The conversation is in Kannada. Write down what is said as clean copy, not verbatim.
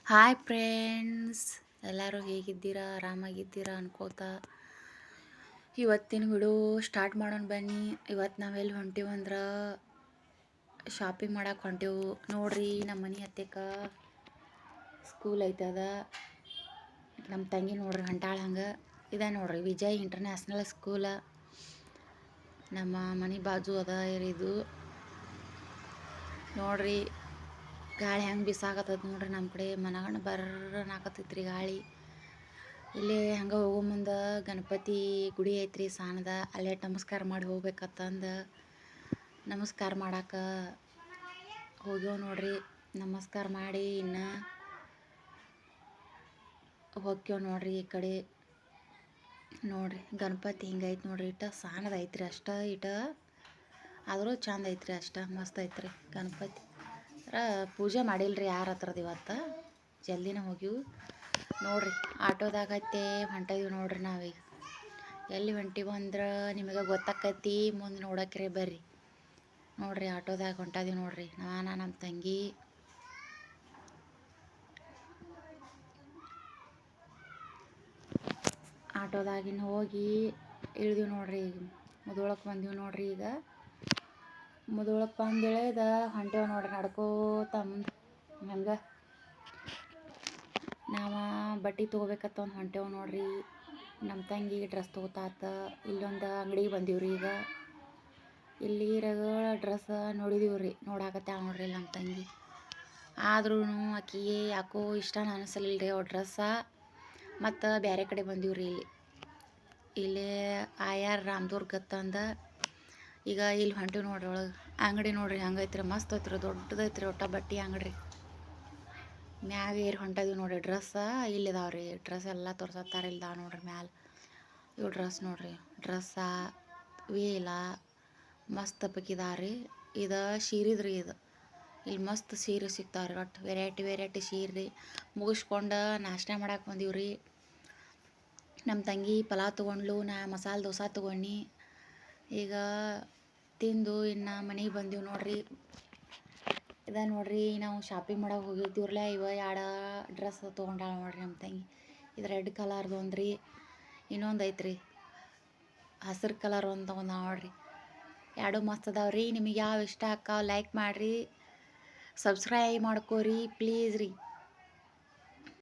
ಹಾಯ್ ಫ್ರೆಂಡ್ಸ್, ಎಲ್ಲರೂ ಹೇಗಿದ್ದೀರಾ? ಆರಾಮಾಗಿದ್ದೀರಾ ಅನ್ಕೋತಾ ಇವತ್ತಿನ ವಿಡಿಯೋ ಸ್ಟಾರ್ಟ್ ಮಾಡೋಣ ಬನ್ನಿ. ಇವತ್ತು ನಾವೆಲ್ಲಿ ಹೊಂಟೀವಂದ್ರೆ ಶಾಪಿಂಗ್ ಮಾಡಕ್ಕೆ ಹೊಂಟೇವು ನೋಡ್ರಿ. ನಮ್ಮ ಮನೆ ಹತ್ತಿಕ ಸ್ಕೂಲ್ ಐತದ. ನಮ್ಮ ತಂಗಿ ನೋಡ್ರಿ ಹೊಂಟಾಳ ಹಂಗೆ. ಇದೆ ನೋಡ್ರಿ ವಿಜಯ್ ಇಂಟರ್ನ್ಯಾಷನಲ್ ಸ್ಕೂಲ. ನಮ್ಮ ಮನೆ ಬಾಜು ಅದ ಇದು ನೋಡ್ರಿ. ಗಾಳಿ ಹೆಂಗೆ ಬಿಸಾಕತ್ತದ ನೋಡ್ರಿ. ನಮ್ಮ ಕಡೆ ಮನಗಂಡು ಬರ್ರನಾಕತ್ತೈತ್ರಿ ಗಾಳಿ. ಇಲ್ಲಿ ಹಂಗೆ ಹೋಗೋ ಮುಂದೆ ಗಣಪತಿ ಗುಡಿ ಐತ್ರಿ ಸಾಣದ. ಅಲ್ಲೇ ನಮಸ್ಕಾರ ಮಾಡಿ ಹೋಗ್ಬೇಕತ್ತಂದು ನಮಸ್ಕಾರ ಮಾಡಕ್ಕೆ ಹೋಗ್ಯವ ನೋಡ್ರಿ. ನಮಸ್ಕಾರ ಮಾಡಿ ಇನ್ನು ಹೋಗ್ಯವ ನೋಡ್ರಿ. ಈ ಕಡೆ ನೋಡ್ರಿ ಗಣಪತಿ ಹಿಂಗೈತೆ ನೋಡ್ರಿ. ಇಟ್ಟ ಸಾಣದ ಐತ್ರಿ ಅಷ್ಟ. ಆದರೂ ಚಂದ ಐತ್ರಿ ಅಷ್ಟ. ಮಸ್ತ್ ಐತ್ರಿ ಗಣಪತಿ. ಪೂಜೆ ಮಾಡಿಲ್ರಿ ಯಾರ ಹತ್ರದ ಇವತ್ತು. ಜಲ್ದಿನ ಹೋಗಿವು ನೋಡ್ರಿ. ಆಟೋದಾಗತ್ತೆ ಹೊಂಟಿದ್ವಿ ನೋಡ್ರಿ. ನಾವೀಗ ಎಲ್ಲಿ ಹೊಂಟಿವು ಅಂದ್ರೆ ನಿಮಗೆ ಗೊತ್ತಾಕೈತಿ ಮುಂದೆ ನೋಡಕ್ರಿ. ಬರ್ರಿ ನೋಡ್ರಿ. ಆಟೋದಾಗ ಹೊಂಟಿದ್ವಿ ನೋಡ್ರಿ. ನಮ್ಮ ತಂಗಿ ಆಟೋದಾಗಿನ ಹೋಗಿ ಇಳಿದೀವಿ ನೋಡ್ರಿ. ಈಗ ಮುದೋಳಕ್ಕೆ ಬಂದೀವಿ ನೋಡ್ರಿ. ಈಗ ಮುದೋಳಕ್ಕೆ ಬಂದು ಇಳಿದ ಹೊಂಟೇವು ನೋಡ್ರಿ ನಡ್ಕೋತ ಮುಂದೆ. ಹಂಗೆ ನಾವು ಬಟ್ಟೆ ತೊಗೋಬೇಕತ್ತ ಒಂದು ಹೊಂಟೇವು ನೋಡ್ರಿ. ನಮ್ಮ ತಂಗಿ ಡ್ರೆಸ್ ತೊಗೋತಾತ. ಇಲ್ಲೊಂದು ಅಂಗಡಿಗೆ ಬಂದೀವ್ರಿ. ಈಗ ಇಲ್ಲಿ ಡ್ರೆಸ್ ನೋಡಿದೀವ್ರಿ. ನೋಡಾಕತ್ತ ನೋಡ್ರಿ ನಮ್ಮ ತಂಗಿ. ಆದ್ರೂ ಆಕಿಗೆ ಯಾಕೋ ಇಷ್ಟ ಅನಿಸಲಿಲ್ಲ ಅವು ಡ್ರೆಸ್ಸ. ಮತ್ತು ಬೇರೆ ಕಡೆ ಬಂದೀವ್ರಿ. ಇಲ್ಲಿ ಆಯಾರ್ ರಾಮದುರ್ಗತ್ತಂದ ಈಗ ಇಲ್ಲಿ ಹೊಂಟೀವಿ ನೋಡ್ರಿ. ಒಳಗೆ ಅಂಗಡಿ ನೋಡ್ರಿ ಹಂಗೈತ್ರಿ. ಮಸ್ತ್ ಐತ್ರಿ. ದೊಡ್ಡದೈತ್ರಿ. ಒಟ್ಟ ಬಟ್ಟೆ ಅಂಗಡಿ ಮ್ಯಾಗ ಏರಿ ಹೊಂಟಿದ್ವಿ ನೋಡ್ರಿ. ಡ್ರೆಸ್ಸ ಇಲ್ಲಿದಾವ್ರಿ. ಡ್ರೆಸ್ ಎಲ್ಲ ತೋರ್ಸತ್ತಾರ. ಇಲ್ದಾವ ನೋಡ್ರಿ ಮ್ಯಾಲೆ. ಇವು ಡ್ರೆಸ್ ನೋಡ್ರಿ. ಡ್ರೆಸ್ಸ ವೇಲ ಮಸ್ತ್ ಪಕ್ಕಿದಾವ್ರಿ. ಇದು ಸೀರಿದ್ರಿ. ಇದು ಇಲ್ಲಿ ಮಸ್ತ್ ಸೀರೆ ಸಿಗ್ತಾವ್ರಿ. ಒಟ್ಟು ವೆರೈಟಿ ಸೀರೆ ಮುಗಿಸ್ಕೊಂಡು ನಾಷ್ಟ ಮಾಡಕ್ಕೆ ಬಂದೀವ್ರಿ. ನಮ್ಮ ತಂಗಿ ಪಲಾವ್ ತೊಗೊಂಡ್ಲು. ನಾ ಮಸಾಲೆ ದೋಸೆ ತೊಗೊಂಡು ಈಗ ತಿಂದು ಇನ್ನು ಮನೆಗೆ ಬಂದೀವಿ ನೋಡ್ರಿ. ಇದ ನೋಡ್ರಿ. ನಾವು ಶಾಪಿಂಗ್ ಮಾಡಕ್ಕೆ ಹೋಗಿದ್ದೀವ್ರಲ್ಲ. ಇವ ಎರಡು ಡ್ರೆಸ್ ತೊಗೊಂಡಾಳ ನೋಡ್ರಿ ನಮ್ಮ ತಂಗಿ. ಇದು ರೆಡ್ ಕಲರ್ದು ಒಂದ್ರಿ. ಇನ್ನೊಂದು ಐತ್ರಿ ಹಸಿರು ಕಲರ್ ಒಂದು ತೊಗೊಂಡ ನೋಡ್ರಿ. ಎರಡು ಮಸ್ತ್ ಅದಾವ್ರಿ. ನಿಮಗೆ ಯಾವ ಇಷ್ಟ ಆಕ್ಕಾವ ಲೈಕ್ ಮಾಡಿರಿ, ಸಬ್ಸ್ಕ್ರೈಬ್ ಮಾಡ್ಕೋರಿ ಪ್ಲೀಸ್ ರೀ.